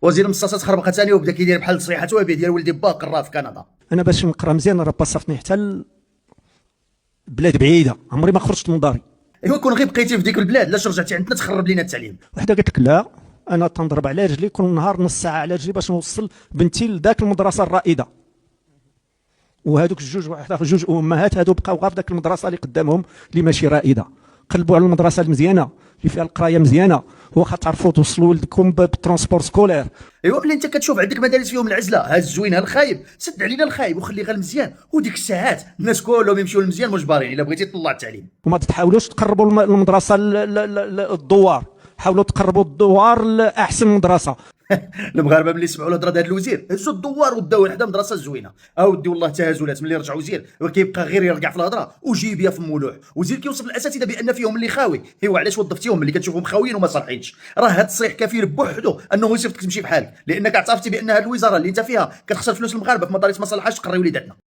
وزير المصاصات خربقه ثاني وبدا كيدير بحال تصريحات وهبيه ديال ولدي باقر راه في كندا. انا باش نقرا مزيان راه باصفتني حتى بلاد بعيده، عمري ما خرجت من داري. ايوا كون غير بقيتي في ديك البلاد لاش رجعتي عندنا تخرب لينا التعليم؟ وحده قالت لك لا، انا تنضرب على رجلي كل نهار نص ساعه على رجلي باش نوصل بنتي لذاك المدرسه الرائده. وهذوك جوج امهات هادو بقاو غير في ذاك المدرسه اللي قدامهم اللي ماشي رائده. قلبوا على المدرسه المزيانه اللي فيها القرايه مزيانه، واخا تعرفوا توصلوا ولدكم بالترونسبور سكولير. ايوا ملي انت كتشوف عندك مدارس فيهم العزله، ها الزوين ها الخايب، سد علينا الخايب وخلي غير المزيان، وديك الساعات الناس كلهم يمشيو للمزيان مجبرين الا بغيتي تطلع التعليم. وما تحاولوش تقربوا المدرسه الدوار، حاولوا تقربوا الدوار لاحسن مدرسه. المغاربه ملي سمعوا الهضره ديال الوزير هزوا الدوار وداو حدا مدرسه زوينه. اودي والله تهازلات ملي رجع وزير وكيبقى غير يرقع في الهضره وجيب يا فم ولوح. وزير كيوصف الاساتذه بان فيهم اللي خاوي. ايوا علاش وظفتيهم ملي كتشوفهم خاويين وما صالحينش؟ راه هذا التصريح كفيل بوحدو انه يصيفطك تمشي بحالك، لانك اعترفتي بان هذه الوزاره اللي انت فيها كتخسر فلوس المغاربه فما داريت ما صلحهاش تقري وليداتنا.